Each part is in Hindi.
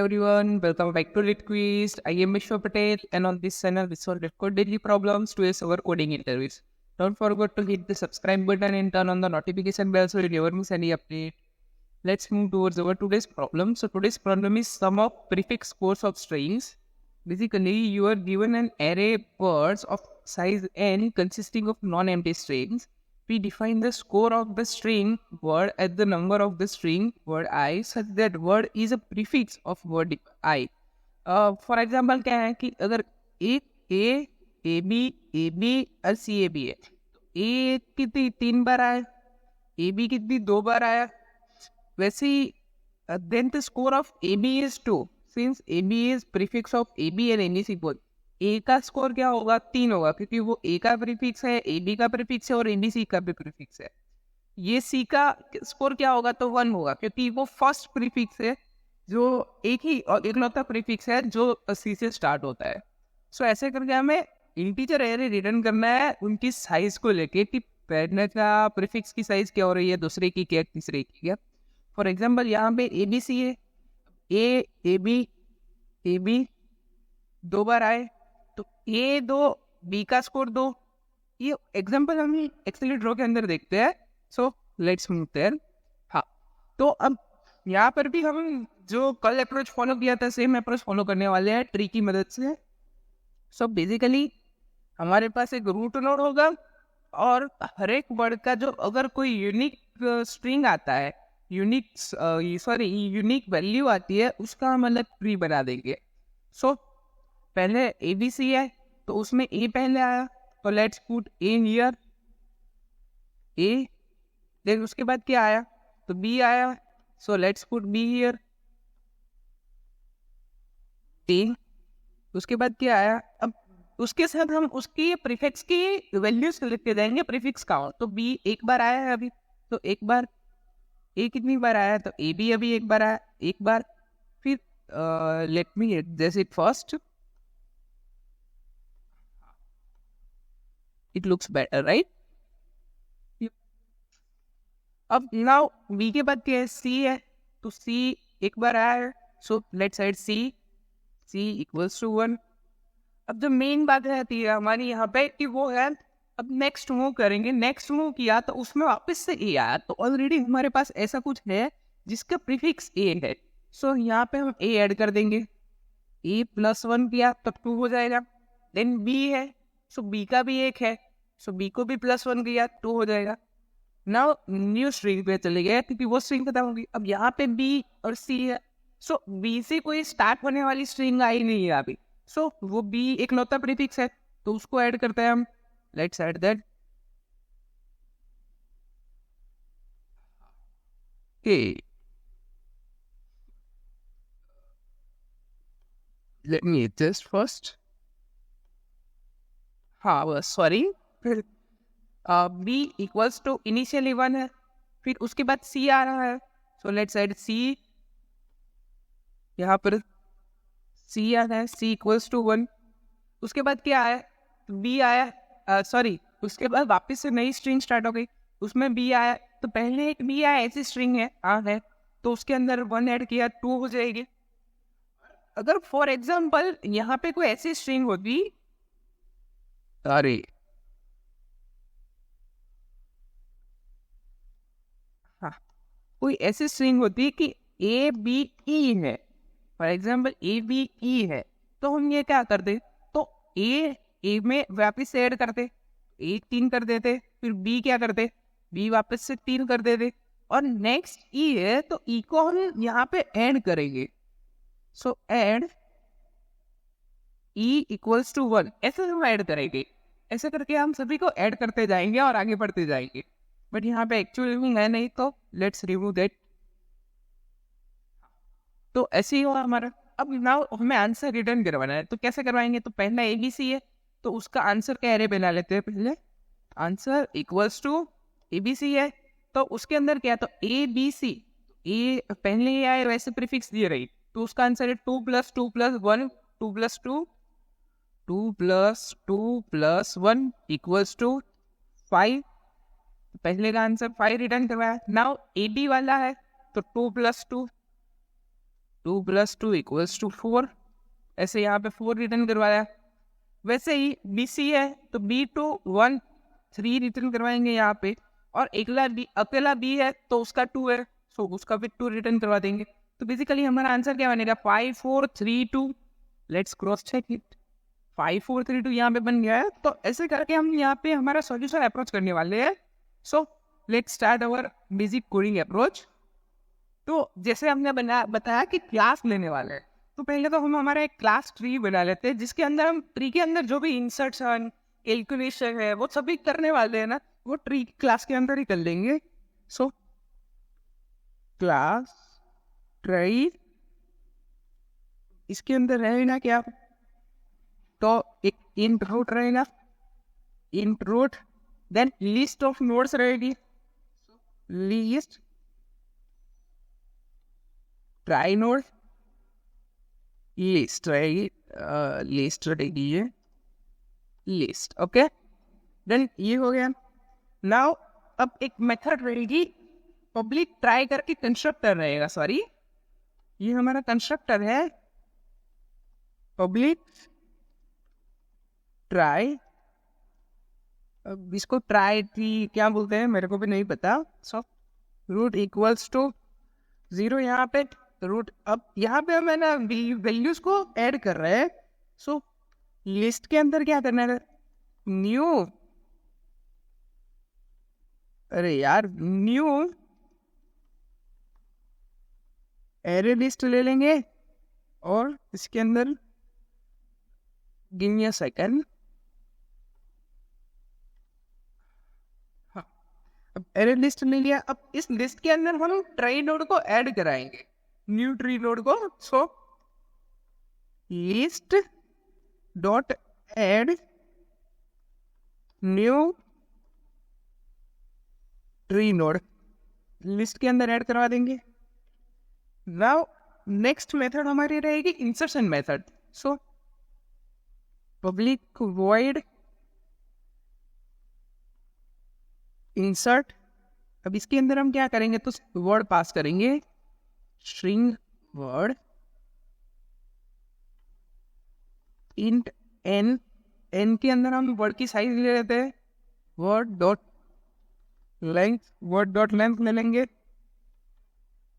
everyone, welcome back to Lit Quiz. I am Vishwa Patel, and on this channel we solve code daily problems to ace our coding interviews. Don't forget to hit the subscribe button and turn on the notification bell so you never miss any update. Let's move towards our today's problem. So today's problem is sum of prefix scores of strings. Basically, you are given an array words of size n consisting of non-empty strings. We define the score of the string word as the number of the string word I such that word is a prefix of word I. For example, क्या है कि अगर एक A B और C A B है, तो A कितनी 3 बार आया, A B कितनी 2 बार आया, वैसे ही then the score of A B is 2 since A B is prefix of A B and any sequence. ए का स्कोर क्या होगा 3 होगा क्योंकि वो ए का प्रीफिक्स है, ए बी का प्रीफिक्स है और ए बी सी का भी प्रीफिक्स है. ये सी का स्कोर क्या होगा तो 1 होगा क्योंकि वो फर्स्ट प्रीफिक्स है जो एक ही और इकलौता प्रीफिक्स है जो सी से स्टार्ट होता है. सो ऐसे करके हमें इंटीजर एरे रिटर्न करना है उनकी साइज को लेके कि पहले का प्रीफिक्स की साइज क्या हो रही है, दूसरे की क्या, तीसरे की क्या. फॉर एग्जाम्पल यहाँ पे ए बी सी है, ए बी 2 बार आए तो ए 2 बी का स्कोर 2. ये एग्जांपल हम एक्सेल ड्रॉ के अंदर देखते हैं. So let's move there. हाँ, तो अब यहाँ पर भी हम जो कल अप्रोच फॉलो किया था सेम अप्रोच फॉलो करने वाले हैं ट्री की मदद से. सो बेसिकली हमारे पास एक रूट नोड होगा और हर एक वर्ड का जो अगर कोई यूनिक स्ट्रिंग आता है, यूनिक वैल्यू आती है, उसका हम अलग ट्री बना देंगे. सो पहले ए बी सी है तो उसमें ए पहले आया तो let's put A here A. Then उसके बाद क्या आया तो बी आया, so let's put B here A. उसके बाद क्या आया, अब उसके साथ हम उसकी प्रीफिक्स की वैल्यूज लिखते जाएंगे, प्रीफिक्स काउंट. तो बी एक बार आया है अभी, तो एक बार ए कितनी बार आया तो ए बी अभी एक बार आया, एक बार. फिर let me adjust it first. It looks better, right? Yep. अब now B के बाद क्या है, C है तो C एक बार आया है, so let's add C equals to 1. अब जो मेन बात रहती है हमारी यहाँ पे कि वो है अब नेक्स्ट मूव करेंगे. नेक्स्ट मूव किया तो उसमें वापस से A आया, तो ऑलरेडी हमारे पास ऐसा कुछ है जिसका प्रीफिक्स A है. सो यहाँ पे हम A ऐड कर देंगे, A + 1 किया तब 2 हो जाएगा. देन B है, सो B का भी एक है, सो B को भी +1 किया 2 हो जाएगा. नाउ न्यू स्ट्रिंग पे चले गए क्योंकि वो स्ट्रिंग खत्म होगी. अब यहाँ पे B और C है, सो B से कोई स्टार्ट होने वाली स्ट्रिंग आई नहीं है अभी. सो वो B एक लौता प्रीफिक्स है तो उसको ऐड करते हैं हम. Let's add that. Let me adjust first. हाँ सॉरी, फिर बी इक्वल्स टू इनिशियली 1 है, फिर उसके बाद C आ रहा है, सो लेट्स ऐड C. यहाँ पर C आ रहा है, C इक्वल्स टू 1. उसके बाद क्या आया तो B आया, उसके बाद वापस से नई स्ट्रिंग स्टार्ट हो गई, उसमें B आया. तो पहले एक B आया ऐसी स्ट्रिंग है तो उसके अंदर 1 ऐड किया 2 हो जाएगी. अगर फॉर एग्जाम्पल यहाँ पे कोई ऐसी स्ट्रिंग होती, अरे हाँ, कोई ऐसी स्ट्रिंग होती कि ए बी ई है, for example A B E है, तो हम ये क्या करते, तो ए में वापस से ऐड करते, ए 3 कर देते, फिर बी क्या करते, बी वापस से 3 कर देते, और नेक्स्ट ई है तो ई को हम यहाँ पे ऐड करेंगे. So add E equals to 1, ऐसे हम ऐड करेंगे. ऐसे करके हम सभी को ऐड करते जाएंगे और आगे बढ़ते जाएंगे. बट यहाँ पे एक्चुअली है नहीं, तो लेट्स रिमूव दैट. तो ऐसे ही हुआ हमारा. अब नाउ हमें आंसर रिटर्न करवाना है, तो कैसे करवाएंगे, तो पहला ए बी सी है तो उसका आंसर का एरे बना लेते हैं. पहले answer equals to A B C है तो उसके अंदर क्या, तो ए बी सी, ए पहले ही आए वैसे प्रीफिक्स दिए रही, तो उसका आंसर है 2 + 2 + 1, 2 + 2 + 1 इक्वल्स टू 5. पहले का आंसर 5 रिटर्न करवाया. नाउ ए बी वाला है तो 2 + 2 2 + 2 = 4, ऐसे यहाँ पे 4 रिटर्न करवाया। वैसे ही बी सी है तो B2 1 3 रिटर्न करवाएंगे यहाँ पे, और अकेला बी है तो उसका 2 है, सो उसका भी 2 रिटर्न करवा देंगे। तो बेसिकली हमारा आंसर क्या बनेगा, 5 4 3 2। Let's cross check it. 5 4 3 2 यहाँ पे बन गया है। तो ऐसे करके हम यहाँ पे हमारा सॉल्यूशन अप्रोच करने वाले हैं। So let's start our basic coding approach. तो जैसे हमने बताया कि क्लास लेने वाले हैं, तो पहले तो हम हमारा एक क्लास ट्री बना लेते हैं, जिसके अंदर हम ट्री के अंदर जो भी इंसर्शन कैलकुलेशन है वो सभी करने वाले हैं ना, वो ट्री क्लास के अंदर ही कर लेंगे। सो क्लास ट्री, इसके अंदर रहेगा क्या, तो एक इंट रूट रहेगा, int root, then list of nodes रहेगी, लिस्ट ट्राई नोड, लिस्ट रहेगी, लिस्ट रहेगी ये लिस्ट। ओके, देन ये हो गया। नाउ अब एक मेथड रहेगी पब्लिक ट्राई करके कंस्ट्रक्टर रहेगा, सॉरी ये हमारा कंस्ट्रक्टर है पब्लिक ट्राई। अब इसको ट्राई ट्री क्या बोलते हैं मेरे को भी नहीं पता। सो रूट इक्वल्स टू 0 यहाँ पे रूट। अब यहाँ पे हम है ना वैल्यूज को ऐड कर रहे हैं। सो लिस्ट के अंदर क्या करना है, न्यू, अरे यार न्यू एरे लिस्ट ले लेंगे, और इसके अंदर गिव मी अ सेकंड। अब एरे लिस्ट ले लिया। अब इस लिस्ट के अंदर हम ट्री नोड को ऐड कराएंगे, न्यू ट्री नोड को। So list dot add new tree node, list के अंदर ऐड करवा देंगे। नाउ नेक्स्ट मेथड हमारी रहेगी insertion method. So public void insert. अब इसके अंदर हम क्या करेंगे, तो वर्ड पास करेंगे, string word int N. N के अंदर हम वर्ड की साइज ले लेते हैं, word dot length, word dot length ले लेंगे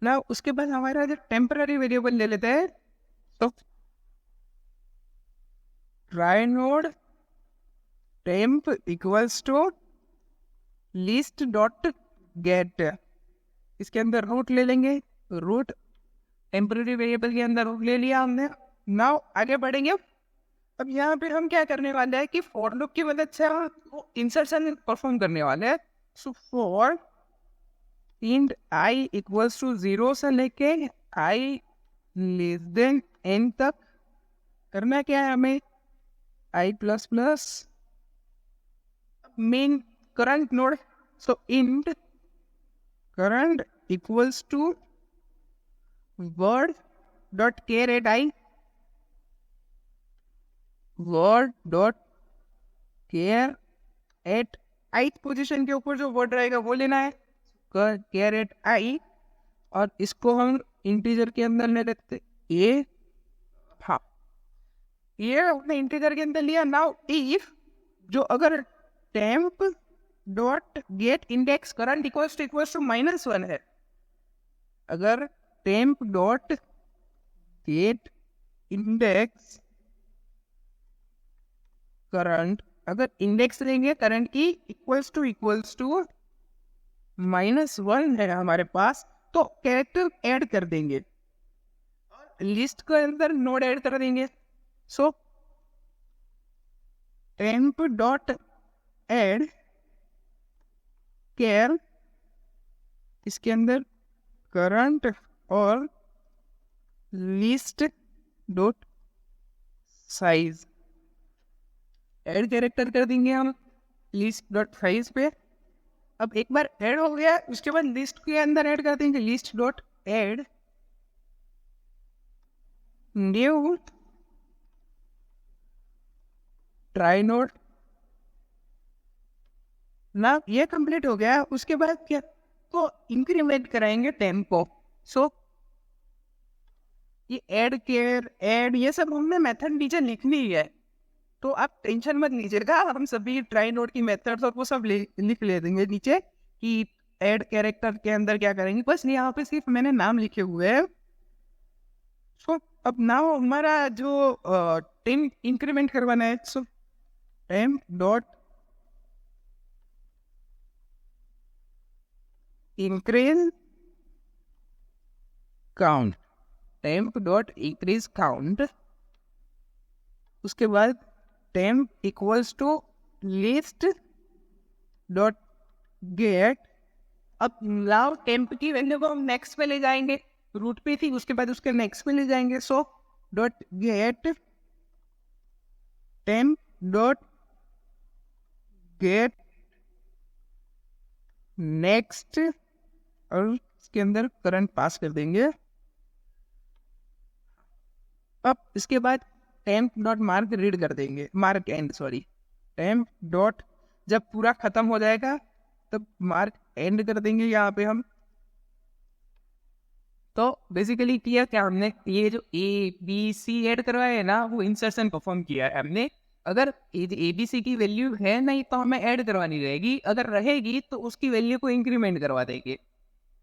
ना। उसके बाद हमारा जो टेम्पररी वेरिएबल ले लेते हैं, तो trie node temp equals to list dot get. इसके अंदर रूट ले लेंगे, रूट टेम्पररी वेरिएबल के अंदर रूट ले लिया हमने। नाउ आगे बढ़ेंगे। अब यहाँ पे हम क्या करने वाले हैं कि फॉर लूप की मदद से हम इंसर्शन परफॉर्म करने वाले हैं। So for int I equals to 0 से लेके आई लेस देन n तक करना क्या है हमें, I plus plus main current node. So int current equals to word dot char at I, word dot char at I position के ऊपर जो वर्ड रहेगा वो लेना है, केयर एट आई, और इसको हम इंटीजर के अंदर ले लेते ये। हाँ, ये हमने इंटीजर के अंदर लिया। नाउ इफ जो अगर temp dot get index current equals to -1 है, अगर temp dot get index current, अगर इंडेक्स लेंगे करंट की इक्वल्स टू -1 है हमारे पास, तो कैरेक्टर ऐड कर देंगे, लिस्ट के अंदर नोड ऐड कर देंगे। सो टेम्प डॉट ऐड केयर, इसके अंदर करंट और list dot size add character कर देंगे हम लिस्ट डॉट साइज पे। अब एक बार ऐड हो गया, उसके बाद लिस्ट के अंदर ऐड कर देंगे list dot add new try node ना। ये कंप्लीट हो गया। उसके बाद क्या, तो इंक्रीमेंट कराएंगे टेम्पो। सो ये ऐड केयर ऐड ये सब हमने मेथड नीचे लिखनी ही है, तो आप टेंशन मत लीजिएगा, हम सभी ट्राई नोट की मेथड्स और वो सब लिख ले देंगे नीचे कि ऐड कैरेक्टर के अंदर क्या करेंगे। बस यहाँ पे सिर्फ मैंने नाम लिखे हुए हैं। सो अब नाउ हमारा जो टेम इंक्रीमेंट करवाना है, so temp dot increase count, temp dot increase count, उसके बाद temp equals to list dot get. अब नाउ temp की वैल्यू को हम नेक्स्ट पे ले जाएंगे, रूट पे थी उसके बाद उसके नेक्स्ट पे ले जाएंगे। So dot gate temp dot get next, और इसके अंदर करंट पास कर देंगे। अब इसके बाद temp डॉट मार्क रीड कर देंगे, mark and sorry, temp dot जब पूरा खत्म हो जाएगा तब मार्क एंड कर देंगे यहाँ पे हम। तो बेसिकली किया क्या हमने, ये जो ए बी सी ऐड करवाया है ना, वो इंसर्शन परफॉर्म किया है हमने। अगर ए बी सी की वैल्यू है नहीं तो हमें ऐड करवानी रहेगी, अगर रहेगी तो उसकी वैल्यू को इंक्रीमेंट करवा देंगे,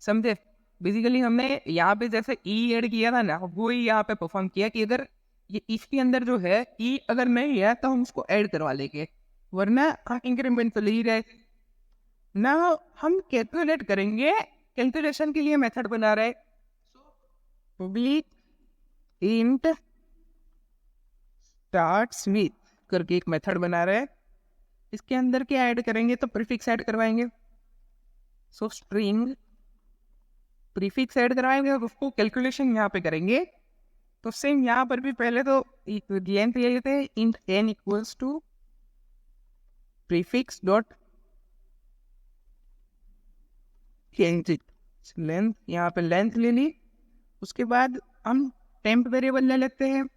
समझे। बेसिकली हमने यहाँ पे जैसे ई ऐड किया था ना, वो ही यहाँ पे परफॉर्म किया कि अगर ये इसके अंदर जो है ई अगर नहीं है तो हम उसको ऐड करवा लेंगे, वरना इंक्रीमेंट तो ले ही रहे। ना हम कैलकुलेट करेंगे, कैलकुलेशन के लिए मेथड बना रहे, पब्लिक इंट स्टार्ट्स विथ करके एक मेथड बना रहे हैं। इसके अंदर क्या ऐड करेंगे, तो प्रीफिक्स ऐड करवाएंगे। सो स्ट्रिंग प्रीफिक्स ऐड करवाएंगे और उसको कैलकुलेशन यहाँ पे करेंगे। तो सेम यहाँ पर भी पहले तो लेंथ ले लेते हैं, int n equals to prefix dot length, यहाँ पे लेंथ ले ली। उसके बाद हम टेम्प वेरिएबल ले लेते हैं,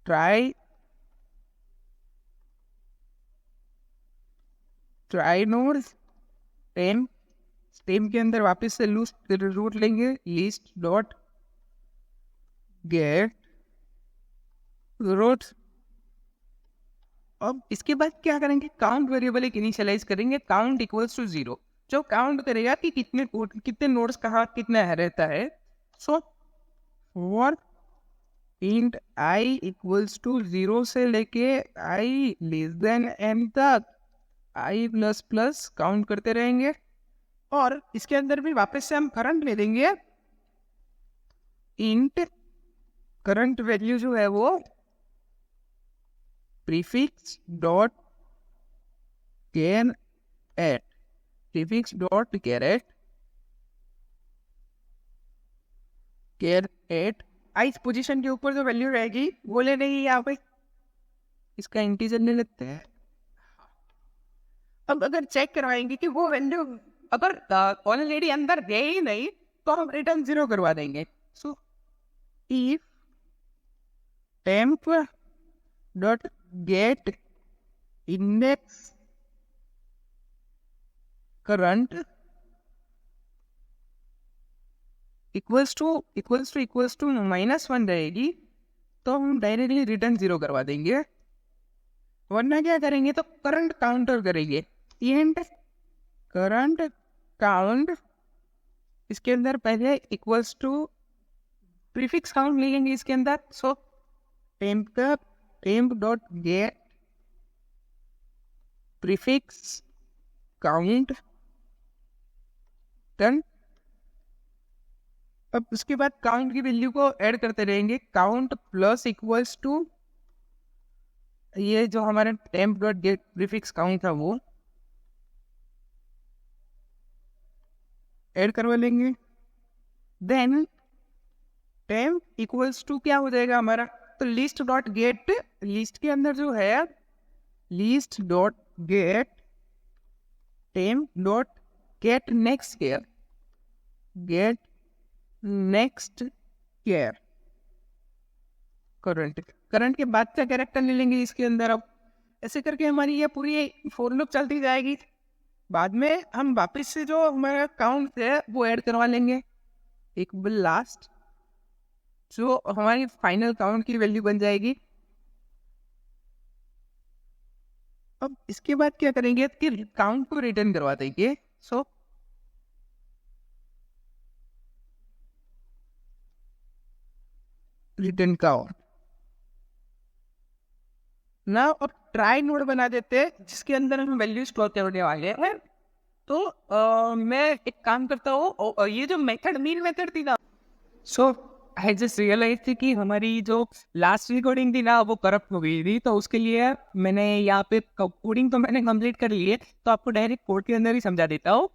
ट्राई नोड टेम्प, टेम्प के अंदर वापस से रूट लेंगे, लिस्ट डॉट गेट रूट। अब इसके बाद क्या करेंगे, काउंट वेरिएबल एक इनिशियलाइज करेंगे, काउंट इक्वल्स टू 0, जो काउंट करेगा कि कितने नोड्स कहाँ कितना रहता है। So for int I equals to 0 से लेके आई लेस देन n तक आई प्लस प्लस काउंट करते रहेंगे। और इसके अंदर भी वापस से हम करंट ले देंगे, इंट करंट वैल्यू जो है वो prefix dot char at, prefix dot char at I position के ऊपर जो वैल्यू रहेगी वो ले लेंगे यहाँ पे, इसका इंटीजर ले लेते हैं। अब अगर चेक करवाएंगे कि वो वैल्यू अगर ऑलरेडी अंदर है ही नहीं तो हम रिटर्न 0 करवा देंगे। So if temp dot get index current equals to -1 रहेगी तो हम डायरेक्टली रिटर्न 0 करवा देंगे, वरना क्या करेंगे तो करंट काउंटर करेंगे, इंट करंट काउंट, इसके अंदर पहले इक्वल्स टू प्रीफिक्स काउंट ले लेंगे इसके अंदर। So temp dot get prefix count done. अब उसके बाद काउंट की वैल्यू को ऐड करते रहेंगे, काउंट प्लस इक्वल्स टू ये जो हमारे temp dot get prefix count था वो ऐड करवा लेंगे। देन टेम्प इक्वल्स टू क्या हो जाएगा हमारा, तो लिस्ट डॉट गेट, लिस्ट के अंदर जो है list dot get temp dot get next care, get next care current के बाद का कैरेक्टर ले लेंगे इसके अंदर। अब ऐसे करके हमारी ये पूरी फॉर लूप चलती जाएगी। बाद में हम वापस से जो हमारा काउंट है वो ऐड करवा लेंगे, एक लास्ट जो हमारी फाइनल काउंट की वैल्यू बन जाएगी। अब इसके बाद क्या करेंगे कि काउंट को रिटर्न करवा देंगे। सो रिटर्न काउंट ना, और ट्राई नोड बना देते हैं जिसके अंदर हम वैल्यू स्टोर करने वाले हैं। तो मैं एक काम करता हूँ, ये जो मेथड मेन मेथड थी ना, सो आई जस्ट रियलाइज थी कि हमारी जो लास्ट रिकॉर्डिंग थी ना वो करप्ट हो गई थी। तो उसके लिए मैंने यहाँ पे कोडिंग तो मैंने कंप्लीट कर ली है, तो आपको डायरेक्ट कोड के अंदर ही समझा देता हूँ।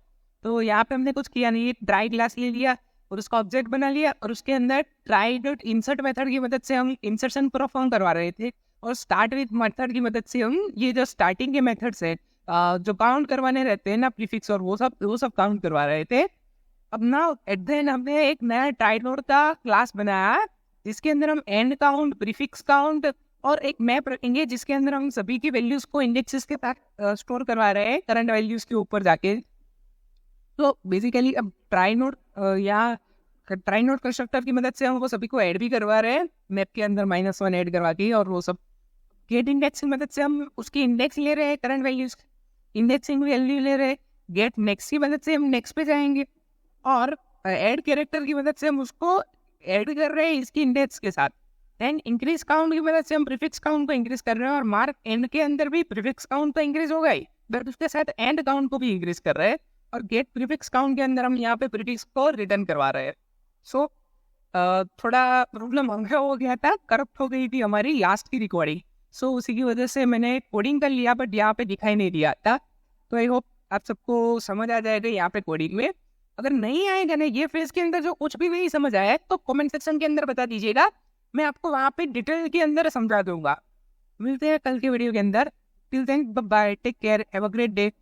तो यहाँ पे हमने कुछ किया नहीं, ट्राई क्लास ले लिया और उसका ऑब्जेक्ट बना लिया, और उसके अंदर ट्राई डॉट इंसर्ट मेथड की मदद से हम इंसर्शन परफॉर्म करवा रहे थे, और स्टार्ट विथ मेथड की मदद से हम ये जो स्टार्टिंग के मेथड्स है जो काउंट करवाने रहते हैं ना, प्रीफिक्स और वो सब काउंट करवा रहे थे। अब ना एट द एंड हमने एक नया ट्राई नोड का क्लास बनाया जिसके अंदर हम एंड काउंट, प्रीफिक्स काउंट और एक मैप रखेंगे जिसके अंदर हम सभी की वैल्यूज को इंडेक्सेस के साथ स्टोर करवा रहे हैं करंट वैल्यूज के ऊपर जाके। तो बेसिकली अब ट्राई नोड या ट्राई नोड कंस्ट्रक्टर की मदद से हम वो सभी को ऐड भी करवा रहे हैं मैप के अंदर -1 ऐड करवा के, और वो सब गेट इंडेक्स की मदद से हम उसकी इंडेक्स ले रहे हैं, करंट वैल्यूज इंडेक्सिंग वैल्यू ले रहे हैं। गेट नेक्स्ट की मदद से हम नेक्स्ट पे जाएंगे, और ऐड कैरेक्टर की मदद से हम उसको ऐड कर रहे हैं इसकी इंडेक्स के साथ। देन इंक्रीज काउंट की मदद से हम प्रीफिक्स काउंट को इंक्रीज कर रहे हैं, और मार्क एंड के अंदर भी प्रीफिक्स काउंट तो इंक्रीज होगा ही, बट उसके साथ एंड काउंट को भी इंक्रीज कर रहे हैं, और गेट प्रीफिक्स काउंट के अंदर हम यहाँ पे प्रीफिक्स को रिटर्न करवा रहे हैं। सो थोड़ा प्रॉब्लम हमें हो गया था, करप्ट हो गई थी हमारी लास्ट की रिकॉर्डिंग। सो उसी की वजह से मैंने कोडिंग कर लिया बट यहाँ पे दिखाई नहीं दिया था। तो आई होप आप सबको समझ आ जाएगा यहाँ पे कोडिंग में। अगर नहीं आएगा ना ये फेज के अंदर जो कुछ भी नहीं समझ आया है तो कमेंट सेक्शन के अंदर बता दीजिएगा, मैं आपको वहाँ पे डिटेल के अंदर समझा दूंगा। मिलते हैं कल के वीडियो के अंदर। Till then bye, take care, have a great day.